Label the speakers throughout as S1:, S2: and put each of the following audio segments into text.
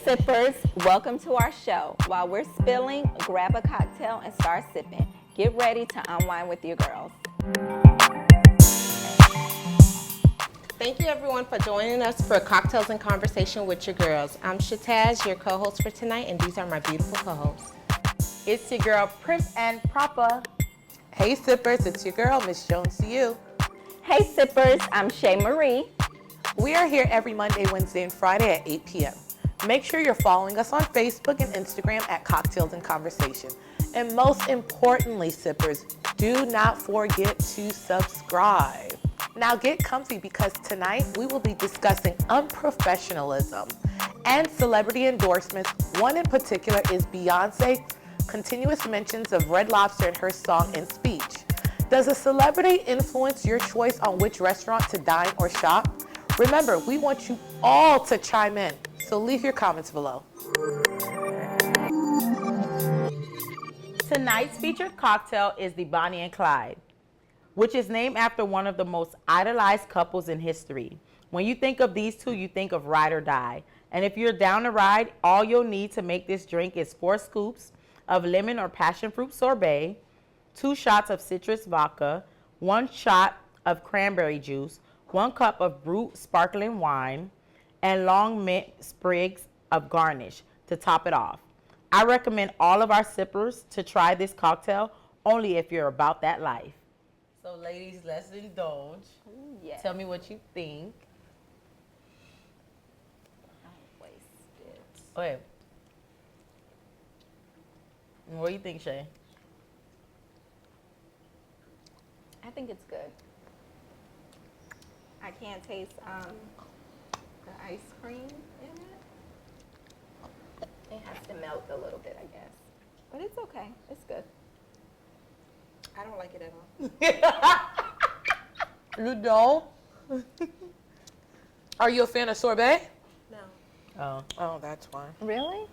S1: sippers, welcome to our show. While we're spilling, grab a cocktail and start sipping. Get ready to unwind with your girls.
S2: Thank you everyone for joining us for Cocktails and Conversation with your girls. I'm Shataz, your co-host for tonight, and these are my beautiful co-hosts.
S3: It's your girl, Prim and Proper.
S4: Hey sippers, it's your girl, Miss Jones to you.
S1: Hey sippers, I'm Shay Marie.
S4: We are here every Monday, Wednesday, and Friday at 8 p.m. Make sure you're following us on Facebook and Instagram at Cocktails and Conversation. And most importantly, sippers, do not forget to subscribe. Now get comfy because tonight we will be discussing unprofessionalism and celebrity endorsements. One in particular is Beyonce's continuous mentions of Red Lobster in her song and speech. Does a celebrity influence your choice on which restaurant to dine or shop? Remember, we want you all to chime in, so leave your comments below.
S3: Tonight's featured cocktail is the Bonnie and Clyde, which is named after one of the most idolized couples in history. When you think of these two, you think of ride or die. And if you're down to ride, all you'll need to make this drink is 4 scoops of lemon or passion fruit sorbet, 2 shots of citrus vodka, 1 shot of cranberry juice, 1 cup of brut sparkling wine, and long mint sprigs of garnish to top it off. I recommend all of our sippers to try this cocktail only if you're about that life. So ladies, let's indulge.
S1: Ooh, yes.
S3: Tell me what you think.
S1: Don't waste it.
S3: Okay. What do you think, Shay?
S1: I think it's good. I can't taste the ice cream in it. It has to melt a little bit, I guess. But it's okay. It's good.
S2: I don't like it at all.
S4: You don't? Are you a fan of sorbet?
S2: No.
S3: Oh,
S4: That's fine.
S1: Really?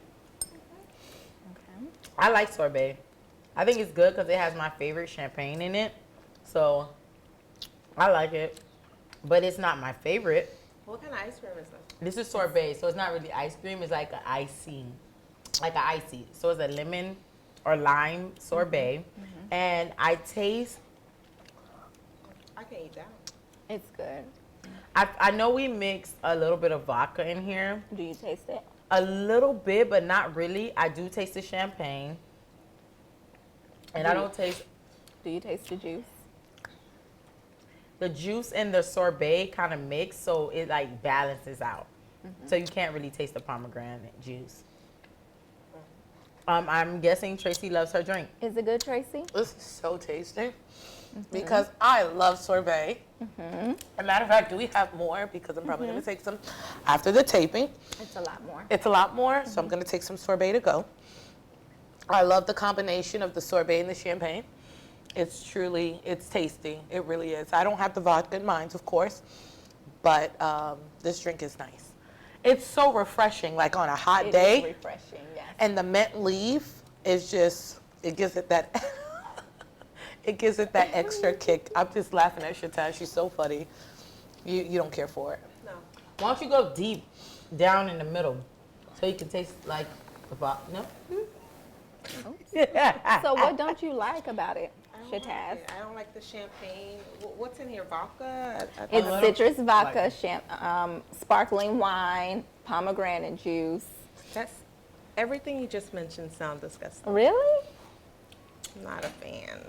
S1: Okay.
S3: I like sorbet. I think it's good because it has my favorite champagne in it. So I like it. But it's not my favorite.
S2: What kind of ice cream is this?
S3: This is sorbet, so it's not really ice cream. It's like an icy. Like an icy. So it's a lemon or lime sorbet. Mm-hmm. And I taste...
S2: I can eat that.
S1: It's good.
S3: I know we mixed a little bit of vodka in here.
S1: Do you taste it?
S3: A little bit, but not really. I do taste the champagne. And I don't taste...
S1: Do you taste the juice?
S3: The juice and the sorbet kind of mix, so it like balances out. Mm-hmm. So you can't really taste the pomegranate juice. I'm guessing Tracy loves her drink.
S1: Is it good, Tracy?
S4: This is so tasty because I love sorbet. As a matter of fact, do we have more? Because I'm probably going to take some after the taping.
S1: It's a lot more.
S4: It's a lot more, so I'm going to take some sorbet to go. I love the combination of the sorbet and the champagne. It's tasty. It really is. I don't have the vodka in mine, of course, but this drink is nice. It's so refreshing, like on a hot day.
S1: It is refreshing, yes.
S4: And the mint leaf is just, it gives it that, it gives it that extra kick. I'm just laughing at Shataz. She's so funny. You don't care for it.
S2: No.
S3: Why don't you go deep down in the middle so you can taste like the vodka? No?
S1: So what don't you like about it, Shataz?
S2: I don't like the champagne. What's in here? Vodka?
S1: It's citrus vodka, sparkling wine, pomegranate juice.
S2: That's everything you just mentioned sounds disgusting.
S1: Really?
S2: I'm not a fan.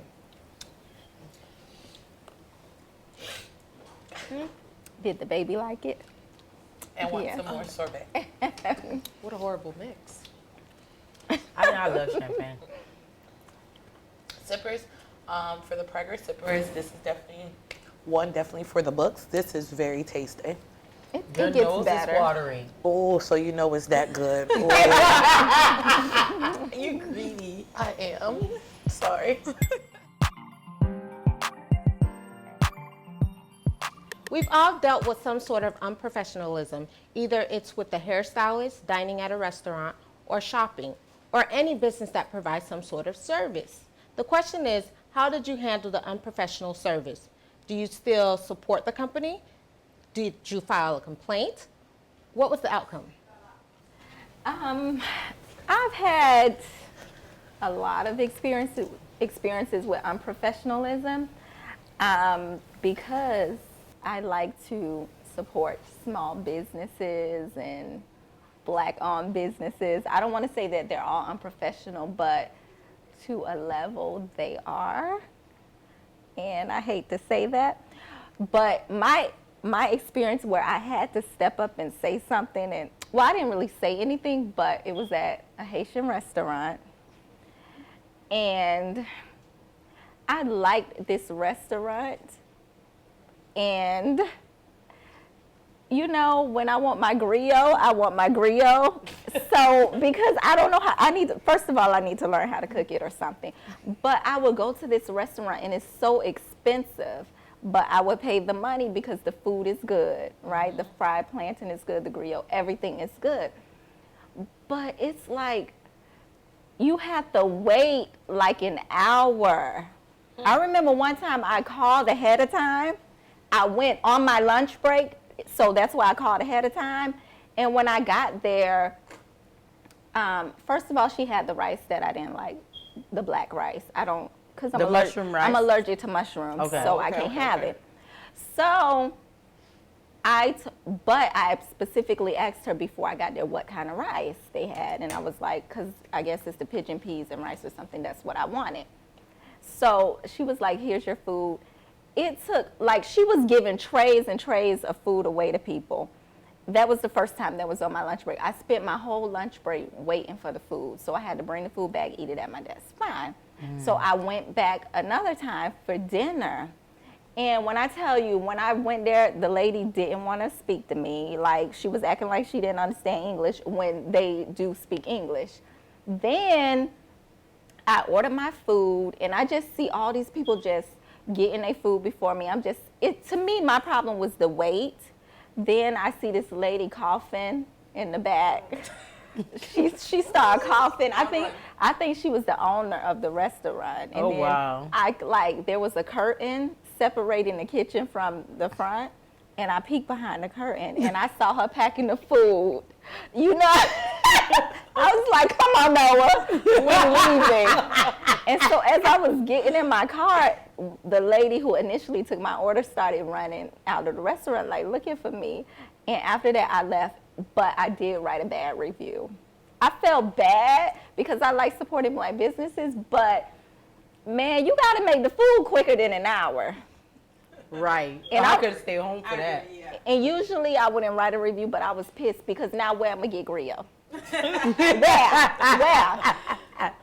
S1: Did the baby like it?
S4: And want
S1: Yeah.
S4: some more sorbet.
S2: What a horrible mix.
S3: I love champagne.
S4: Sippers, for the Prager sippers, this is definitely for the books. This is very tasty.
S1: It
S3: Your
S1: gets
S3: nose
S1: better.
S3: is watery.
S4: Oh, so you know it's that good. Oh,
S3: You greedy.
S4: I am. Sorry.
S2: We've all dealt with some sort of unprofessionalism. Either it's with the hairstylist, dining at a restaurant, or shopping, or any business that provides some sort of service. The question is, how did you handle the unprofessional service? Do you still support the company? Did you file a complaint? What was the outcome?
S1: I've had a lot of experiences with unprofessionalism because I like to support small businesses and Black-owned businesses. I don't want to say that they're all unprofessional, but to a level they are. And I hate to say that, but my experience where I had to step up and say something, and well, I didn't really say anything, but it was at a Haitian restaurant, and I liked this restaurant, and you know, when I want my griot, I want my griot. So, because I don't know how, first of all, I need to learn how to cook it or something. But I would go to this restaurant and it's so expensive, but I would pay the money because the food is good, right? The fried plantain is good, the griot, everything is good. But it's like, you have to wait like an hour. I remember one time I called ahead of time. I went on my lunch break. So that's why I called ahead of time. And when I got there, first of all, she had the rice that I didn't like, the black rice. I don't, because I'm allergic to mushrooms, so I can't have it. So but I specifically asked her before I got there what kind of rice they had. And I was like, because I guess it's the pigeon peas and rice or something, that's what I wanted. So she was like, here's your food. It took, like, she was giving trays and trays of food away to people. That was the first time that was on my lunch break. I spent my whole lunch break waiting for the food. So I had to bring the food back, eat it at my desk. Fine. So I went back another time for dinner. And when I tell you, when I went there, the lady didn't want to speak to me. Like, she was acting like she didn't understand English when they do speak English. Then I ordered my food, and I just see all these people just getting their food before me. To me, my problem was the wait. Then I see this lady coughing in the back. She started coughing. I think she was the owner of the restaurant. And
S3: wow.
S1: There was a curtain separating the kitchen from the front, and I peeked behind the curtain and I saw her packing the food. You know, I was like, come on, Noah, we're leaving. And so as I was getting in my car, the lady who initially took my order started running out of the restaurant, like looking for me. And after that, I left, but I did write a bad review. I felt bad because I like supporting Black businesses, but man, you got to make the food quicker than an hour.
S3: Right.
S1: And
S3: I could stay home for that.
S1: And usually I wouldn't write a review, but I was pissed because now where I'm going to get griot? Where?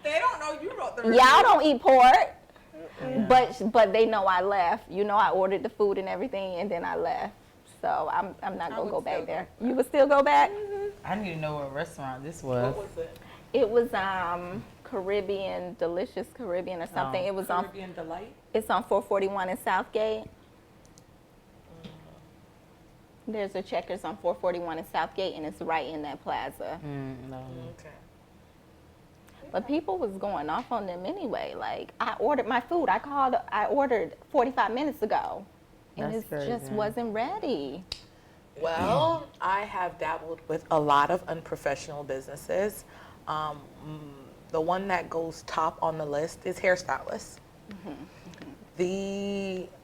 S5: They don't know you wrote the review.
S1: Y'all don't eat pork. But they know I left. You know, I ordered the food and everything, and then I left. So I'm not gonna go back there. You would still go back?
S3: I need to know what restaurant this was.
S5: What was it?
S1: It was Caribbean, Delicious Caribbean or something. It was
S5: Caribbean Delight?
S1: It's on 441 in Southgate. There's a Checkers on 441 in Southgate, and it's right in that plaza.
S3: No.
S5: Okay.
S1: But people was going off on them anyway. Like, I ordered my food. I ordered 45 minutes ago. And
S3: That's
S1: it
S3: crazy.
S1: just wasn't ready.
S4: Well, I have dabbled with a lot of unprofessional businesses. The one that goes top on the list is hairstylists.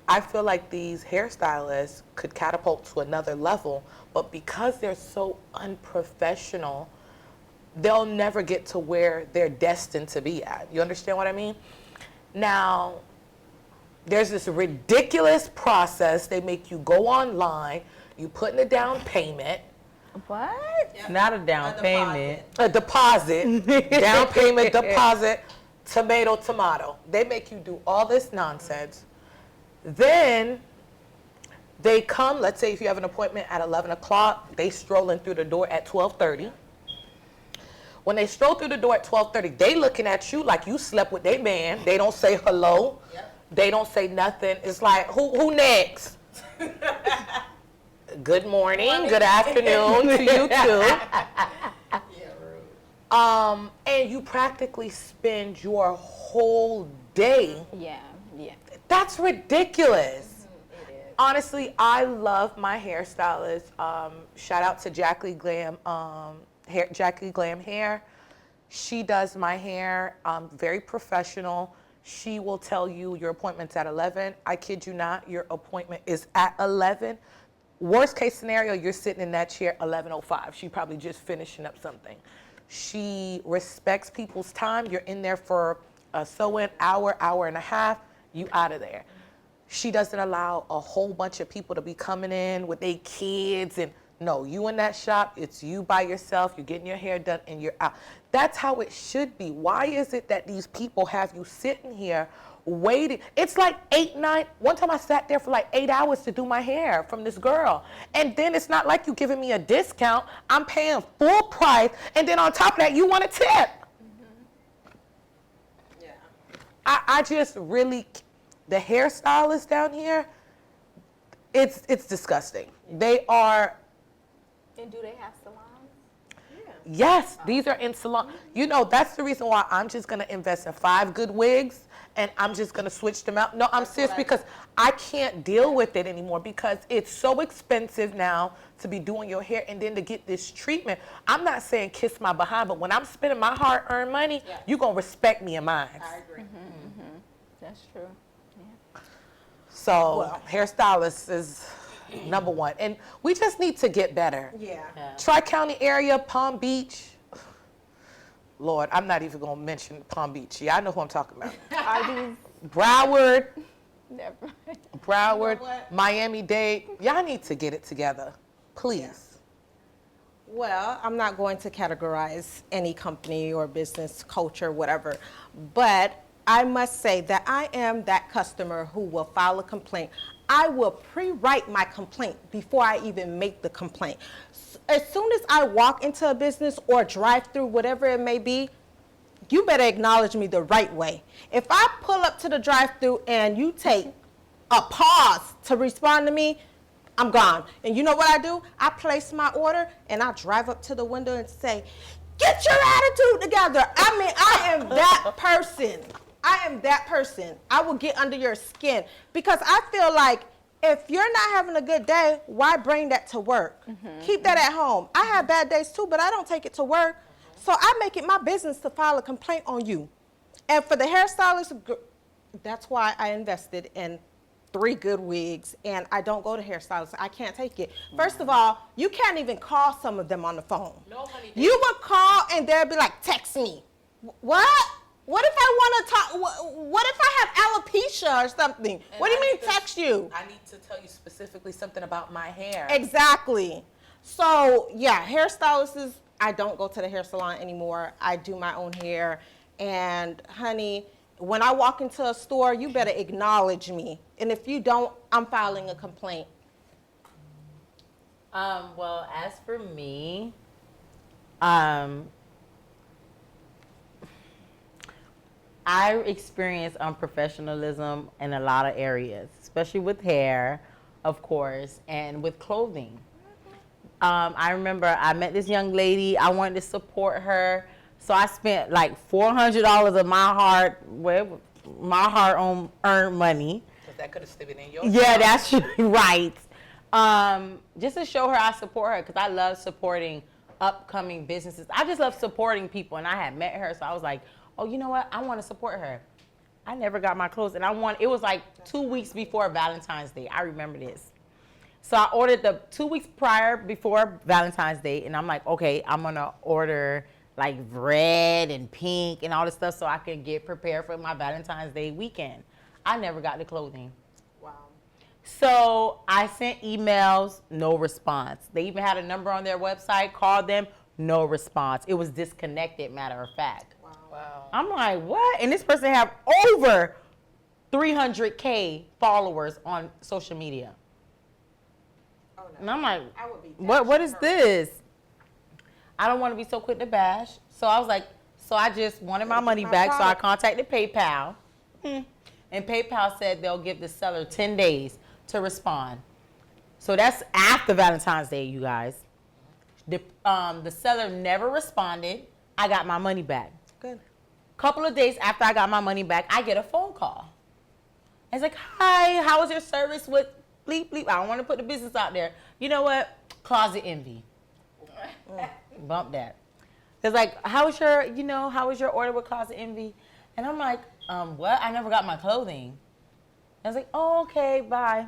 S4: I feel like these hairstylists could catapult to another level, but because they're so unprofessional, they'll never get to where they're destined to be at. You understand what I mean? Now, there's this ridiculous process. They make you go online, you put in a down payment.
S1: What?
S3: It's not a down payment.
S4: A deposit, down payment, deposit, tomato. They make you do all this nonsense. Then they come, let's say if you have an appointment at 11 o'clock, they strolling through the door at 12:30. When they stroll through the door at 12:30, they looking at you like you slept with their man. They don't say hello.
S5: Yep.
S4: They don't say nothing. It's like, who next? Good morning, good afternoon to you too.
S5: Yeah, rude.
S4: And you practically spend your whole day.
S1: Yeah.
S4: That's ridiculous.
S1: It is.
S4: Honestly, I love my hairstylist. Shout out to Jack Lee Glam. Jackie Glam Hair. She does my hair, very professional. She will tell you your appointment's at 11. I kid you not, your appointment is at 11. Worst case scenario, you're sitting in that chair 11:05. She probably just finishing up something. She respects people's time. You're in there for a sew-in hour, hour and a half, you out of there. She doesn't allow a whole bunch of people to be coming in with their kids. And no, you in that shop, it's you by yourself, you're getting your hair done and you're out. That's how it should be. Why is it that these people have you sitting here waiting? It's like 8, 9, one time I sat there for like 8 hours to do my hair from this girl. And then it's not like you giving me a discount. I'm paying full price. And then on top of that, you want a tip.
S5: Yeah.
S4: I just really, the hairstylists down here, it's disgusting. They are,
S1: And do they have salons?
S4: yes, these are in salon. You know, that's the reason why I'm just going to invest in 5 good wigs and I'm just going to switch them out. No, I'm serious because I can't deal with it anymore because it's so expensive now to be doing your hair and then to get this treatment. I'm not saying kiss my behind, but when I'm spending my hard-earned money, you're going to respect me and mine.
S5: I agree.
S1: That's true.
S4: So hairstylist is number one. And we just need to get better.
S5: Yeah.
S4: Tri-County area, Palm Beach. Lord, I'm not even going to mention Palm Beach. Yeah, I know who I'm talking about.
S1: Are these
S4: Broward,
S1: never?
S4: Broward,
S5: what?
S4: Miami-Dade. Y'all need to get it together, please.
S2: Well, I'm not going to categorize any company or business culture, whatever, but I must say that I am that customer who will file a complaint. I will pre-write my complaint before I even make the complaint. As soon as I walk into a business or drive through, whatever it may be, you better acknowledge me the right way. If I pull up to the drive-through and you take a pause to respond to me, I'm gone. And you know what I do? I place my order and I drive up to the window and say, get your attitude together. I mean, I am that person. I am that person. I will get under your skin because I feel like if you're not having a good day, why bring that to work? Keep that at home. I have bad days too, but I don't take it to work. So I make it my business to file a complaint on you. And for the hairstylist, that's why I invested in 3 good wigs, and I don't go to hairstylists. I can't take it. First of all, you can't even call some of them on the phone.
S5: No, honey.
S2: You would call and they'll be like, text me. What? What if I want to talk? What if I have alopecia or something? What do you mean text you?
S4: I need to tell you specifically something about my hair.
S2: Exactly. So, yeah, hairstylists, I don't go to the hair salon anymore. I do my own hair. And, honey, when I walk into a store, you better acknowledge me. And if you don't, I'm filing a complaint.
S3: Well, as for me, I experience unprofessionalism in a lot of areas, especially with hair, of course, and with clothing. I remember I met this young lady. I wanted to support her, so I spent like $400 of my hard-earned money.
S4: Because that could have still been in your
S3: Yeah, that's right. Just to show her I support her, because I love supporting upcoming businesses. I just love supporting people, and I had met her, so I was like, oh, you know what? I want to support her. I never got my clothes, and it was like 2 weeks before Valentine's Day. I remember this. So I ordered the 2 weeks prior before Valentine's Day, and I'm like, okay, I'm going to order like red and pink and all this stuff so I can get prepared for my Valentine's Day weekend. I never got the clothing.
S5: Wow.
S3: So I sent emails, no response. They even had a number on their website, called them, no response. It was disconnected, matter of fact.
S4: Wow.
S3: I'm like, what? And this person have over 300K followers on social media.
S5: Oh, no.
S3: And I'm like,
S5: I would be
S3: what is this? I don't want to be so quick to bash. So I was like, so I just wanted my money back. So I contacted PayPal. And PayPal said they'll give the seller 10 days to respond. So that's after Valentine's Day, you guys. The seller never responded. I got my money back.
S2: Good.
S3: Couple of days after I got my money back, I get a phone call. It's like, hi, how was your service with bleep bleep? I don't want to put the business out there. You know what? Closet envy. bump that. It's like, how was your order with Closet Envy? And I'm like, what? I never got my clothing. I was like, oh, okay, bye.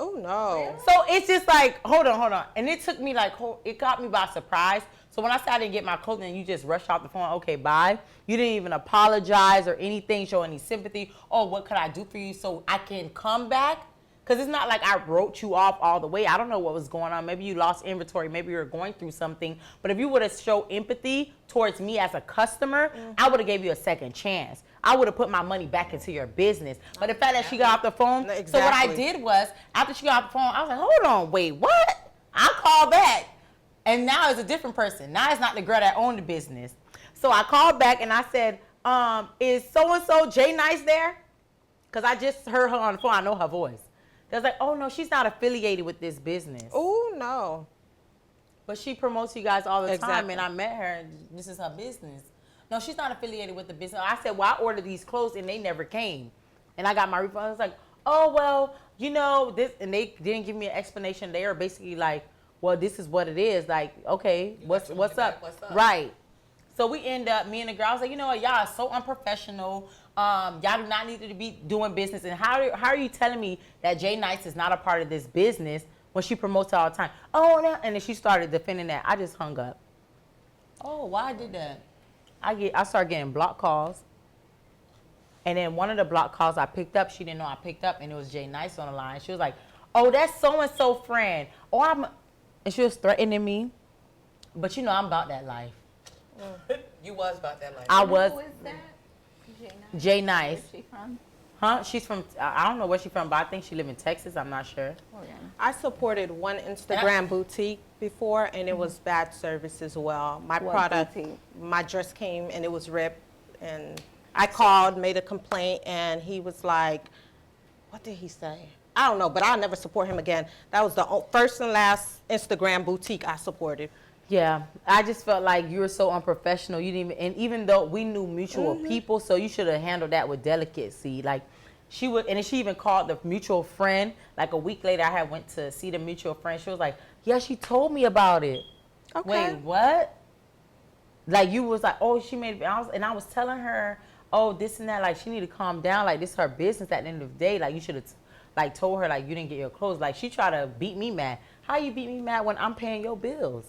S2: Oh, no.
S3: So it's just like, hold on. And it took me it caught me by surprise. So when I said I didn't get my clothing, you just rushed off the phone, okay, bye. You didn't even apologize or anything, show any sympathy. Oh, what could I do for you so I can come back? Because it's not like I wrote you off all the way. I don't know what was going on. Maybe you lost inventory. Maybe you were going through something. But if you would have showed empathy towards me as a customer, I would have gave you a second chance. I would have put my money back into your business. But the fact that she got off the phone,
S2: Exactly.
S3: So what I did was, after she got off the phone, I was like, hold on, wait, what? I called back. And now it's a different person. Now it's not the girl that owned the business. So I called back and I said, is so-and-so Jay Nice there? Because I just heard her on the phone. I know her voice. They was like, oh, no, she's not affiliated with this business.
S2: Oh, no.
S3: But she promotes you guys all the time,
S2: Exactly.
S3: and I met her, and this is her business. No, she's not affiliated with the business. I said, well, I ordered these clothes, and they never came. And I got my refund. I was like, oh, well, this, and they didn't give me an explanation. They were basically like, well, this is what it is. Like, okay, what's up? Right. So we end up, me and the girl, I was like, you know what, y'all are so unprofessional. Y'all do not need to be doing business. And how are you telling me that Jay Nice is not a part of this business when she promotes it all the time? Oh, no. And then she started defending that. I just hung up. Oh, why I did that? I started getting block calls. And then one of the block calls I picked up, she didn't know I picked up, and it was Jay Nice on the line. She was like, oh, that's so-and-so friend. Oh, and she was threatening me. But I'm about that life.
S4: You was about that life.
S3: I was.
S1: Who is that?
S3: Jay Nice.
S1: Where's she from?
S3: Huh? She's from, I don't know where she's from, but I think she lives in Texas. I'm not sure.
S1: Oh, yeah.
S2: I supported one Instagram boutique before, and it was bad service as well. My
S1: What
S2: product,
S1: boutique?
S2: my dress came, and it was ripped, and I called, made a complaint, and he was like, what did he say? I don't know, but I'll never support him again. That was the first and last Instagram boutique I supported.
S3: Yeah, I just felt like you were so unprofessional. You didn't even, and even though we knew mutual people, so you should have handled that with delicacy. Like she would, and then she even called the mutual friend. Like a week later, I had went to see the mutual friend. She was like, yeah, she told me about it.
S2: Okay.
S3: Wait, what? Like you was like, oh, she made, I was telling her, oh, this and that. Like she need to calm down. Like this is her business at the end of the day. Like you should have, like told her like you didn't get your clothes. Like she tried to beat me mad. How you beat me mad when I'm paying your bills?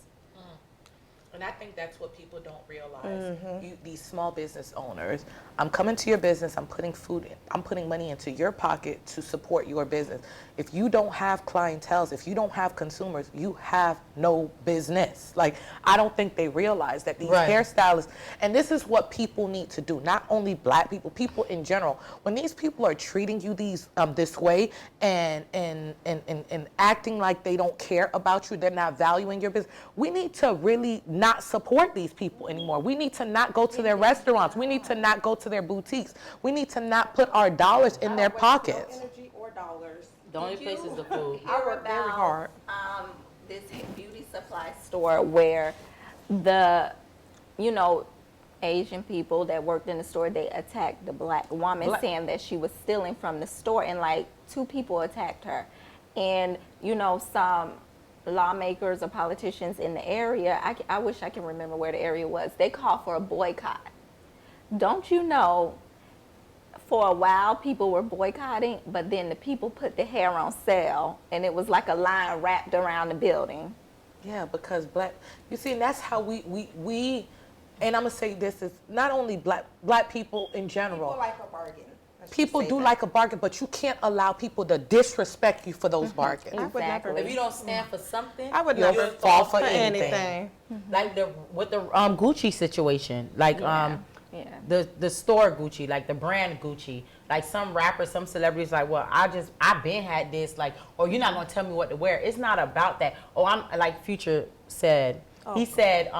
S4: And I think that's what people don't realize. These small business owners, I'm coming to your business, I'm putting money into your pocket to support your business. If you don't have clientele, if you don't have consumers, you have no business. Like, I don't think they realize that these hairstylists, and this is what people need to do, not only black people, people in general. When these people are treating you this way and acting like they don't care about you, they're not valuing your business, we need to really not support these people anymore. We need to not go to their restaurants. We need to not go to their boutiques. We need to not put our dollars in their pockets.
S2: No energy or dollars.
S3: The only place is the food.
S2: I work very hard.
S1: This beauty supply store where the, Asian people that worked in the store, they attacked the black woman saying that she was stealing from the store, and like 2 people attacked her. And, some lawmakers or politicians in the area, I wish I can remember where the area was, they called for a boycott. Don't you know, for a while people were boycotting, but then the people put the hair on sale, and it was like a line wrapped around the building.
S4: Yeah, because you see, and that's how we and I'm gonna say this is not only black people in general.
S2: People like a bargain.
S4: People do like a bargain, but you can't allow people to disrespect you for those bargains.
S2: I would never.
S3: If you don't stand for something,
S2: I would
S4: You'll
S2: never
S4: fall for anything.
S3: like with the Gucci situation, like the store Gucci, like the brand Gucci, like some rappers, some celebrities, like, well, I've been had this, like, or you're not gonna tell me what to wear. It's not about that. Oh, I'm like Future said. He said,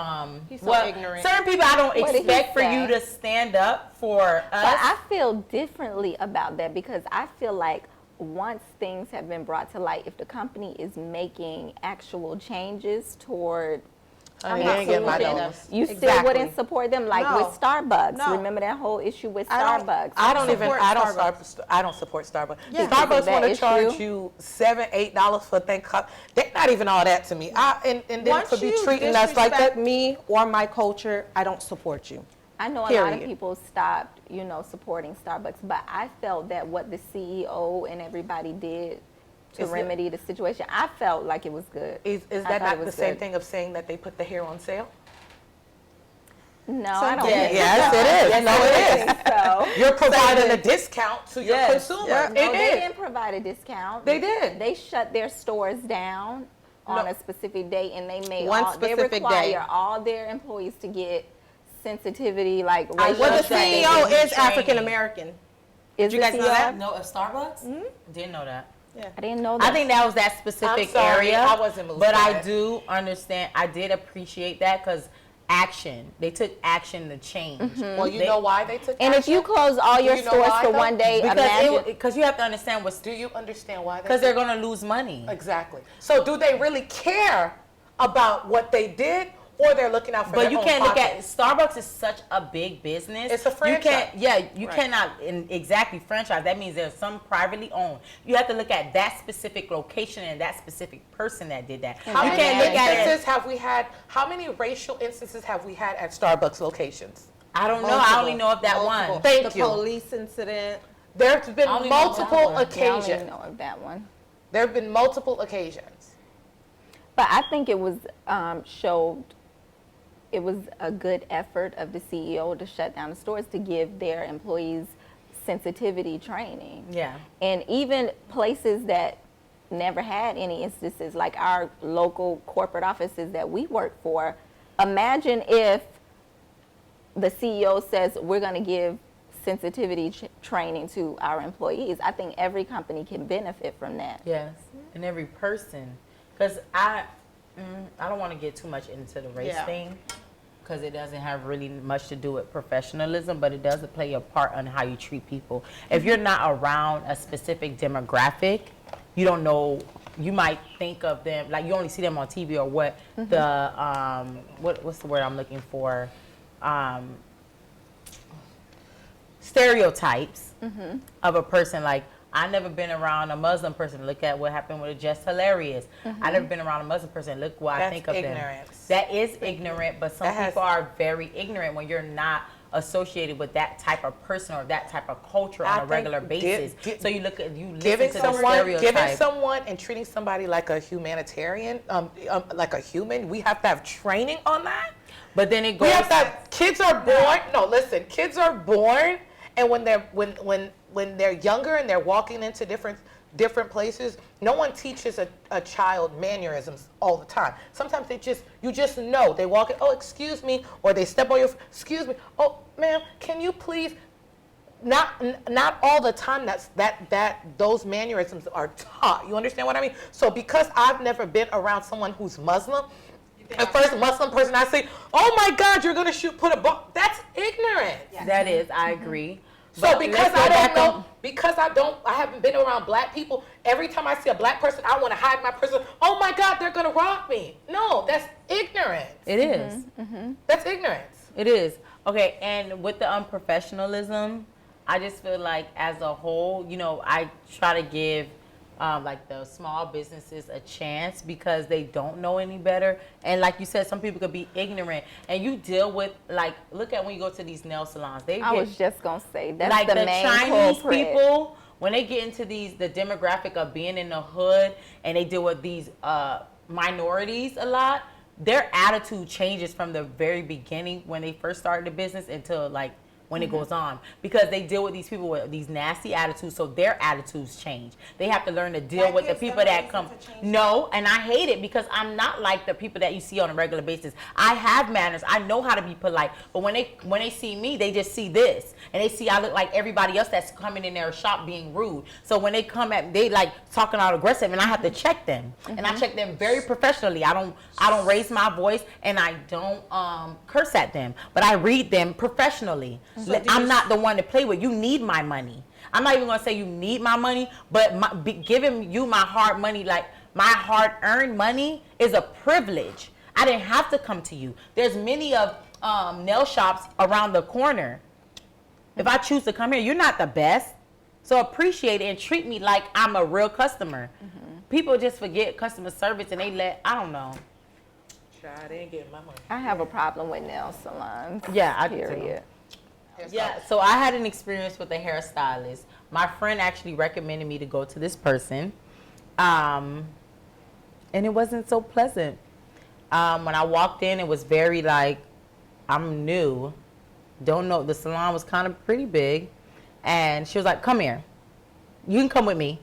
S2: He's so ignorant.
S3: certain people I don't
S1: What did he
S3: expect for
S1: say?
S3: you to stand up for us.
S1: But I feel differently about that, because I feel like once things have been brought to light, if the company is making actual changes toward
S4: Honey, they ain't getting my
S1: Inclusion.
S4: dollars.
S1: You still
S2: Exactly.
S1: wouldn't support them like
S5: No.
S1: with Starbucks.
S5: No.
S1: Remember that whole issue with
S5: I don't-
S1: Starbucks?
S4: I don't support Starbucks.
S5: Yeah.
S4: Starbucks
S1: Because of
S4: want to
S1: that
S4: charge
S1: issue?
S4: you $7-8 for a thing cup. They're not even all that to me. And then
S2: Once
S4: to be
S2: you
S4: treating us like
S2: disrespect
S4: that.
S2: me or my culture, I don't support you.
S1: I know a lot of
S2: Period.
S1: people stopped, supporting Starbucks, but I felt that what the CEO and everybody did to
S4: Is it-
S1: remedy the situation, I felt like it was good.
S4: Is
S1: I
S4: that
S1: thought
S4: not
S1: it
S4: the
S1: was
S4: same
S1: good.
S4: thing of saying that they put the hair on sale?
S1: No, I don't
S2: Yes.
S1: think
S4: Yes, it is. No, it is.
S1: so.
S4: You're providing a discount to your
S2: Yes.
S4: consumer.
S5: Yeah.
S1: No,
S4: It
S1: they
S4: is.
S1: didn't provide a discount.
S4: They did.
S1: They shut their stores down on
S4: No.
S1: a specific day, and they made
S2: One
S1: they
S2: specific
S1: require
S2: day.
S1: all their employees to get sensitivity, like
S3: I
S1: racial
S2: Well, the
S3: love that.
S1: training.
S2: CEO
S3: They do
S2: is
S3: training.
S2: African American.
S1: Is
S2: Did you
S1: the
S2: guys know
S1: CEO?
S2: that?
S3: No, of Starbucks? Didn't know that.
S1: I didn't know that.
S3: I think that was that specific
S4: I'm sorry,
S3: area.
S4: I wasn't moved
S3: But
S4: by
S3: I
S4: it.
S3: do understand. I did appreciate that because action. They took action to change.
S4: Well, you
S3: They-
S4: know why they took
S1: and if
S4: action?
S1: you close all your
S4: you know
S1: stores
S4: why,
S1: for
S4: though?
S1: one day, imagine.
S3: Because you have to understand what's
S4: Do you understand why?
S3: because they're going to lose money.
S4: Exactly. So do they really care about what they did, or they're looking out for
S3: But
S4: their
S3: you
S4: own
S3: can't look at
S4: pockets?
S3: Starbucks is such a big business.
S4: It's a
S3: You
S4: franchise.
S3: can't, you
S2: Right.
S3: cannot exactly franchise. That means there's some privately owned. You have to look at that specific location and that specific person that did that.
S4: How
S3: you
S4: many
S3: can't look at it.
S4: instances have we had? How many racial instances have we had at Starbucks locations?
S3: I don't know. I only know of that
S2: Multiple.
S3: one.
S4: Thank
S2: the
S4: you.
S2: police incident.
S4: There's been
S3: I only know
S4: multiple
S3: that one.
S1: I only
S4: occasions.
S1: know of that one.
S4: There have been multiple occasions.
S1: But I think it was it was a good effort of the CEO to shut down the stores to give their employees sensitivity training.
S3: Yeah.
S1: And even places that never had any instances, like our local corporate offices that we work for, imagine if the CEO says we're going to give sensitivity training to our employees. I think every company can benefit from that.
S3: Yes. And every person, because I don't want to get too much into the race
S2: Yeah.
S3: thing, because it doesn't have really much to do with professionalism, but it does play a part on how you treat people. If you're not around a specific demographic, you don't know. You might think of them like you only see them on TV or what the what's the word I'm looking for? Stereotypes of a person. Like I never been around a Muslim person. Look at what happened with Just Hilarious. I never been around a Muslim person. Look what I
S4: That's
S3: think of them.
S4: ignorance.
S3: That is ignorant, but some
S4: That has-
S3: people are very ignorant when you're not associated with that type of person or that type of culture
S4: I
S3: on a
S4: think
S3: regular basis.
S4: gi-
S3: So you look at you
S4: Giving
S3: listen to the
S4: someone,
S3: stereotype.
S4: and treating somebody like a humanitarian, like a human, we have to have training on that.
S3: But then it goes.
S4: We have to have, kids are born. No, listen, kids are born, and when they're younger and they're walking into different places, no one teaches a child mannerisms all the time. Sometimes you just know. They walk in, oh, excuse me, or they step on your, excuse me, oh, ma'am, can you please? Not all the time that those mannerisms are taught. You understand what I mean? So because I've never been around someone who's Muslim, the first Muslim person I say, oh my God, you're gonna put a bomb. That's ignorant.
S3: That is, I agree.
S4: So
S3: But
S4: because
S3: let's go
S4: I
S3: back
S4: don't know,
S3: on-
S4: because I haven't been around black people, every time I see a black person, I want to hide my person. Oh my God, they're gonna rob me. No, that's ignorance.
S3: It is.
S4: That's ignorance.
S3: It is. Okay, and with the unprofessionalism, I just feel like as a whole, I try to give like the small businesses a chance because they don't know any better. And like you said, some people could be ignorant. And you deal with, like, look at when you go to these nail salons.
S1: I was just going to say, that's
S3: like
S1: the
S3: the
S1: main
S3: Chinese
S1: culprit.
S3: people, when they get into the demographic of being in the hood and they deal with these minorities a lot, their attitude changes from the very beginning when they first started the business until like when it goes on, because they deal with these people with these nasty attitudes, so their attitudes change. They have to learn to deal
S5: That
S3: with the
S5: gives them
S3: people
S5: a
S3: that
S5: reason
S3: come.
S5: to change
S3: No, and I hate it because I'm not like the people that you see on a regular basis. I have manners. I know how to be polite, but when they see me, they just see this, and they see I look like everybody else that's coming in their shop being rude. So when they come at, they like talking out aggressive, and I have to check them, and I check them very professionally. I don't raise my voice, and I don't curse at them, but I read them professionally. I'm not the one to play with. You need my money. I'm not even gonna say you need my money, but giving you my hard money, like my hard-earned money, is a privilege. I didn't have to come to you. There's many of nail shops around the corner. If I choose to come here, you're not the best. So appreciate it and treat me like I'm a real customer. People just forget customer service and I don't know.
S4: Child, they ain't getting my money.
S1: I have a problem with nail salons.
S3: Yeah, I do too.
S1: period.
S3: Yeah, so I had an experience with a hairstylist. My friend actually recommended me to go to this person. And it wasn't so pleasant. When I walked in, it was very like, I'm new. Don't know. The salon was kind of pretty big. And she was like, come here. You can come with me.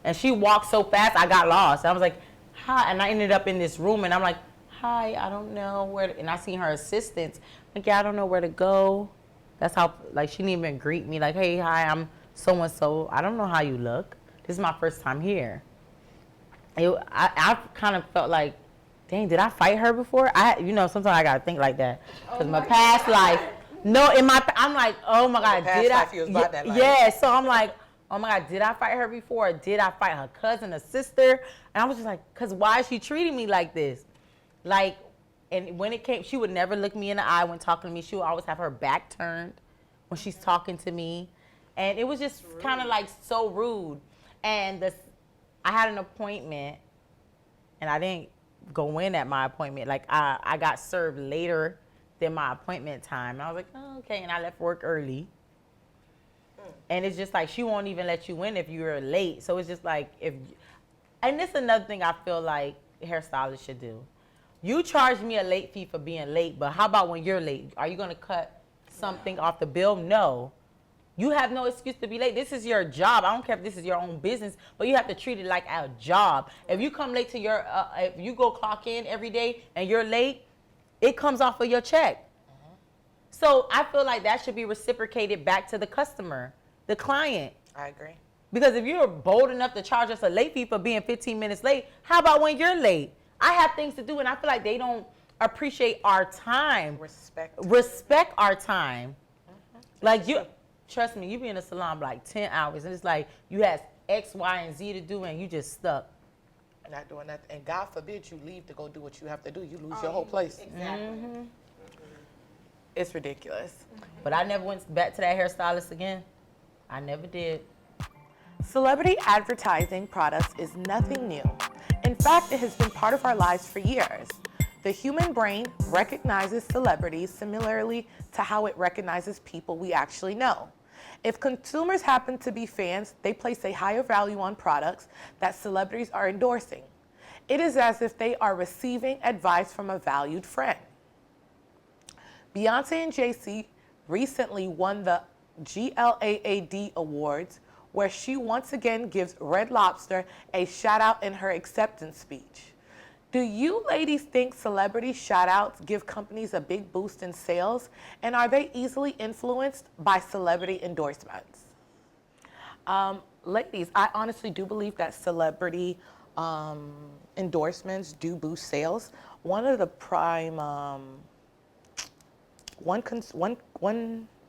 S3: And she walked so fast, I got lost. I was like, hi. And I ended up in this room, and I'm like, hi, I don't know where to, and I seen her assistants. Like, yeah, I don't know where to go. That's how, like, she didn't even greet me. Like, hey, hi, I'm so-and-so. I don't know how you look. This is my first time here. I kind of felt like, dang, did I fight her before? Sometimes I got to think like that. Because my past life, I'm like, oh, my God, did I?
S4: You was about that life.
S3: Yeah, so I'm like, oh, my God, did I fight her before? Or did I fight her cousin, a sister? And I was just like, because why is she treating me like this? Like, and when it came, she would never look me in the eye when talking to me. She would always have her back turned when she's talking to me. And it was just kind of like so rude. And I had an appointment, and I didn't go in at my appointment. Like, I got served later than my appointment time. And I was like, oh, okay. And I left work early. And it's just like, she won't even let you in if you're late. So it's just like, and this is another thing I feel like hairstylists should do. You charge me a late fee for being late, but how about when you're late? Are you going to cut something off the bill? No. You have no excuse to be late. This is your job. I don't care if this is your own business, but you have to treat it like a job. If you come late to if you go clock in every day and you're late, it comes off of your check. So I feel like that should be reciprocated back to the customer, the client.
S4: I agree.
S3: Because if you're bold enough to charge us a late fee for being 15 minutes late, how about when you're late? I have things to do, and I feel like they don't appreciate our time. Respect our time. Like, trust me, you be in a salon for like 10 hours, and it's like you have X, Y, and Z to do, and you just stuck.
S4: Not doing nothing. And God forbid you leave to go do what you have to do. You lose your whole place.
S5: Exactly.
S4: It's ridiculous.
S3: But I never went back to that hairstylist again. I never did.
S4: Celebrity advertising products is nothing new. In fact, it has been part of our lives for years. The human brain recognizes celebrities similarly to how it recognizes people we actually know. If consumers happen to be fans, they place a higher value on products that celebrities are endorsing. It is as if they are receiving advice from a valued friend. Beyonce and Jay-Z recently won the GLAAD Awards, where she once again gives Red Lobster a shout out in her acceptance speech. Do you ladies think celebrity shout outs give companies a big boost in sales? And are they easily influenced by celebrity endorsements? Ladies, I honestly do believe that celebrity endorsements do boost sales. One of the prime, one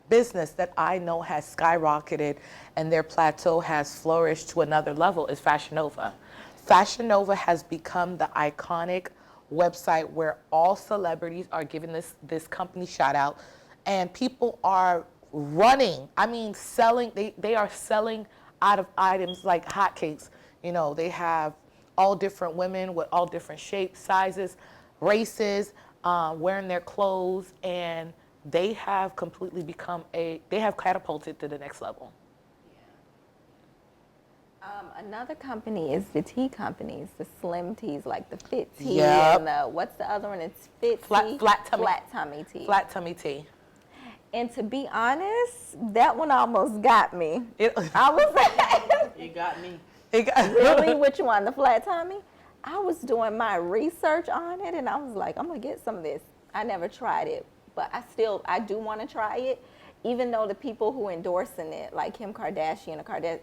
S4: business that I know has skyrocketed and their plateau has flourished to another level is Fashion Nova. Fashion Nova has become the iconic website where all celebrities are giving this company shout out, and people are running. I mean, selling. They are selling out of items like hotcakes. You know, they have all different women with all different shapes, sizes, races, wearing their clothes, and they have completely become they have catapulted to the next level.
S1: Another company is the tea companies, the slim teas, like the fit tea,
S4: Yep.
S1: and the, what's the other one? It's fit
S4: Flat
S1: tea,
S4: tummy.
S1: flat tummy tea.
S4: Flat tummy tea.
S1: And to be honest, that one almost got me.
S4: It,
S1: I was like,
S3: You got me.
S1: really? Which one? The flat tummy? I was doing my research on it, and I was like, I'm gonna get some of this. I never tried it, but I do want to try it, even though the people who endorsing it, like Kim Kardashian or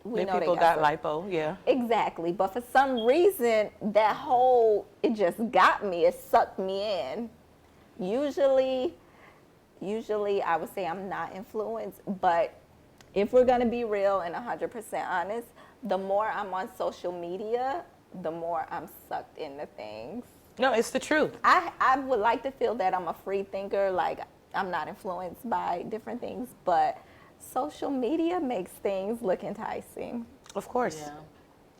S1: we know
S4: people
S1: they
S4: got
S1: some-
S4: lipo, yeah.
S1: Exactly, but for some reason, it just got me. It sucked me in. Usually I would say I'm not influenced, but if we're gonna be real and 100% honest, the more I'm on social media, the more I'm sucked into things.
S4: No, it's the truth.
S1: I would like to feel that I'm a free thinker, like I'm not influenced by different things, but social media makes things look enticing.
S4: Of course.
S3: Yeah.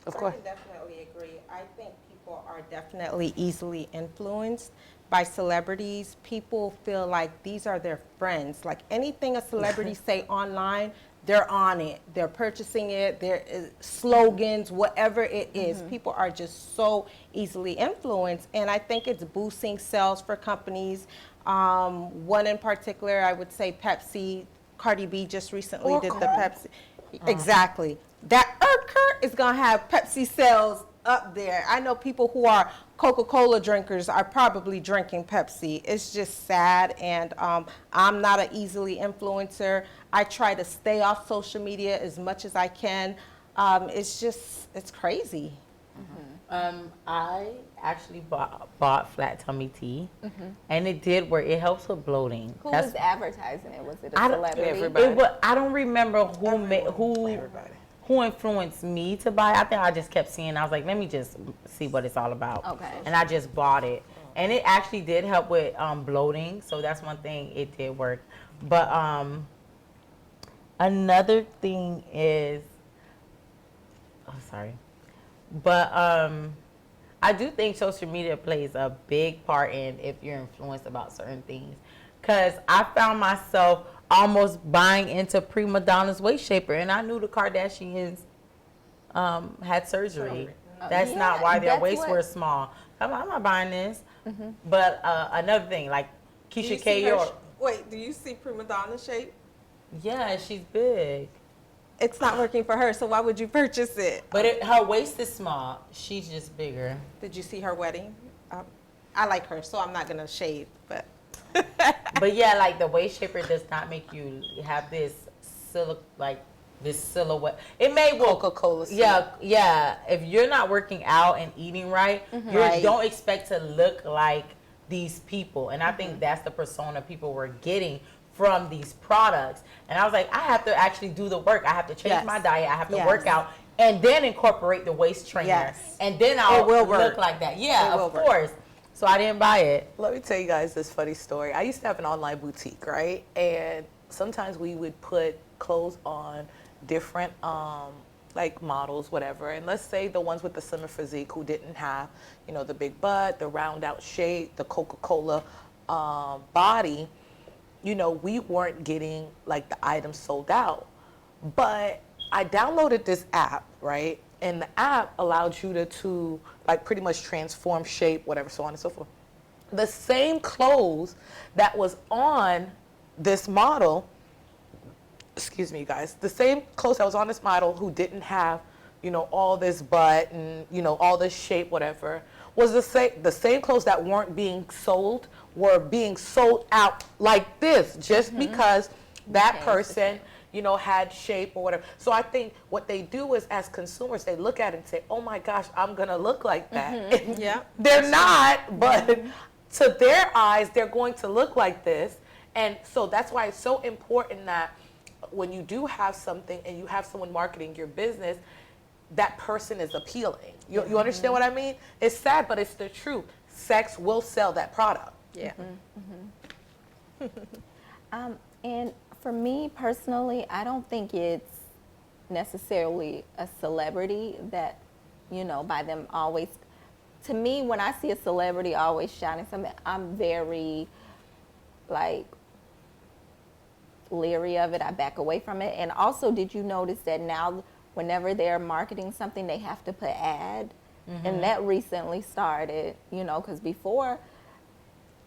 S4: Of
S2: I
S4: course.
S2: can definitely agree. I think people are definitely easily influenced by celebrities. People feel like these are their friends. Like anything a celebrity say online, they're on it. They're purchasing it. Their slogans, whatever it is. People are just so easily influenced, and I think it's boosting sales for companies. One in particular, I would say Pepsi. Cardi B just recently
S4: Or
S2: did
S4: Coke.
S2: the Pepsi. Exactly. That is going to have Pepsi sales up there. I know people who are Coca-Cola drinkers are probably drinking Pepsi. It's just sad, and I'm not an easily influencer. I try to stay off social media as much as I can. It's crazy.
S3: I actually bought flat tummy tea, and it did work. It helps with bloating.
S1: Who was advertising it? Was it a
S3: I don't-
S1: celebrity?
S4: Everybody.
S3: I don't remember
S4: Everybody.
S3: who influenced me to buy. I think I just kept seeing. I was like, let me just see what it's all about.
S1: Okay.
S3: And I just bought it, and it actually did help with bloating. So that's one thing, it did work. But another thing is, sorry. But I do think social media plays a big part in if you're influenced about certain things. Because I found myself almost buying into prima donna's waist shaper, and I knew the Kardashians had surgery. That's
S1: Yeah,
S3: not why their
S1: that's
S3: waists
S1: what-
S3: were small. I'm not buying this. But another thing, like
S5: Do you
S3: Keisha
S5: see
S3: K.
S5: her
S3: York.
S5: Wait, do you see prima donna shape?
S3: Yeah, she's big.
S2: It's not working for her, so why would you purchase it?
S3: But her waist is small. She's just bigger.
S2: Did you see her wedding? I like her, so I'm not going to shade, but...
S3: But yeah, like the waist shaper does not make you have this this silhouette. It may work.
S4: Coca-Cola.
S3: Yeah. If you're not working out and eating right, you
S2: Right.
S3: don't expect to look like these people. And I think that's the persona people were getting from these products. And I was like, I have to actually do the work. I have to change
S2: Yes.
S3: my diet. I have to
S2: Yes.
S3: work out. And then incorporate the waist trainer.
S2: Yes.
S3: And then I'll
S2: will
S3: look
S2: work.
S3: like that. Yeah,
S2: It will
S3: of
S2: work.
S3: course. So I didn't buy it.
S4: Let me tell you guys this funny story. I used to have an online boutique, right? And sometimes we would put clothes on different like models, whatever. And let's say the ones with the slimmer physique who didn't have, the big butt, the round out shape, the Coca-Cola body, we weren't getting like the items sold out. But I downloaded this app, right? And the app allowed you to like pretty much transform shape, whatever, so on and so forth. The same clothes that was on this model, excuse me, you guys, the same clothes that was on this model who didn't have, all this butt and, all this shape, whatever, was the same clothes that weren't being sold were being sold out like this just because that
S1: Okay,
S4: person, had shape or whatever. So I think what they do is as consumers, they look at it and say, oh my gosh, I'm going to look like that. And
S2: Yeah.
S4: they're not, but to their eyes, they're going to look like this. And so that's why it's so important that when you do have something and you have someone marketing your business, that person is appealing. You understand what I mean? It's sad, but it's the truth. Sex will sell that product.
S2: Yeah.
S1: And for me personally, I don't think it's necessarily a celebrity that, by them always. To me, when I see a celebrity always shining something, I'm very, leery of it. I back away from it. And also, did you notice that now, whenever they're marketing something, they have to put ad? And that recently started, because before,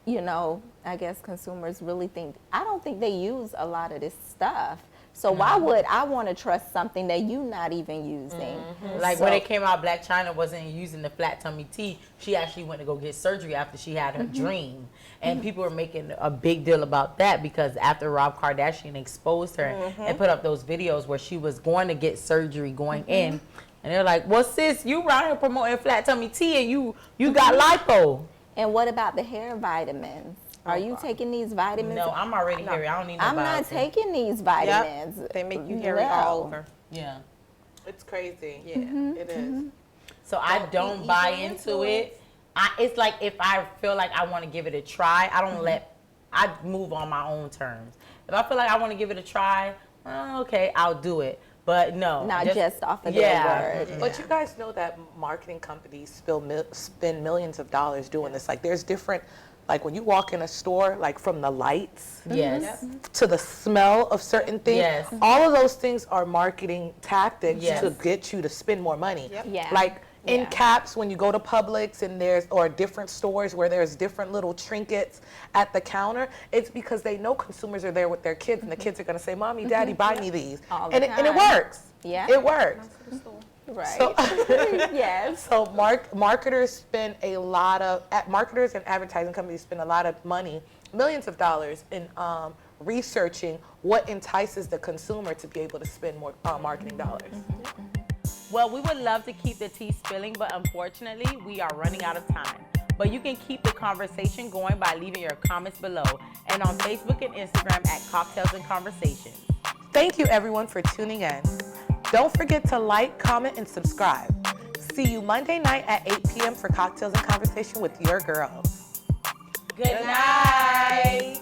S1: I guess consumers really I don't think they use a lot of this stuff. So why would I want to trust something that you're not even using?
S3: Like when it came out, Black China wasn't using the flat tummy tea. She actually went to go get surgery after she had her dream. And people were making a big deal about that because after Rob Kardashian exposed her and put up those videos where she was going to get surgery going in. And they're like, well, sis, you around here promoting flat tummy tea and you got lipo.
S1: And what about the hair vitamins? Are you taking these vitamins?
S3: No, I'm already hairy. I don't need no
S1: I'm not
S3: biotin.
S1: taking these vitamins.
S2: They make you hairy all over.
S3: Yeah.
S4: It's crazy.
S2: Yeah.
S4: It is.
S3: So I don't buy into it. It's like if I feel like I want to give it a try, I don't I move on my own terms. If I feel like I want to give it a try, okay, I'll do it. But no,
S1: Not just off of their word.
S4: But you guys know that marketing companies spend millions of dollars doing this. Like there's different, like when you walk in a store, like from the lights
S3: Yes.
S4: to the smell of certain things,
S3: Yes.
S4: all of those things are marketing tactics
S3: Yes.
S4: to get you to spend more money.
S1: Yeah.
S4: Like in
S1: Yeah.
S4: caps, when you go to Publix and or different stores where there's different little trinkets at the counter, it's because they know consumers are there with their kids and the kids are going to say, Mommy, Daddy, buy me these.
S1: All the
S4: And it
S1: time.
S4: works.
S1: Yeah.
S4: It works.
S1: Right.
S4: So,
S1: Yes.
S4: so marketers spend a lot of, marketers and advertising companies spend a lot of money, millions of dollars in researching what entices the consumer to be able to spend more marketing dollars.
S3: Well, we would love to keep the tea spilling, but unfortunately, we are running out of time. But you can keep the conversation going by leaving your comments below and on Facebook and Instagram at Cocktails and Conversations.
S4: Thank you everyone for tuning in. Don't forget to like, comment, and subscribe. See you Monday night at 8 p.m. for Cocktails and Conversation with your girls.
S3: Good night.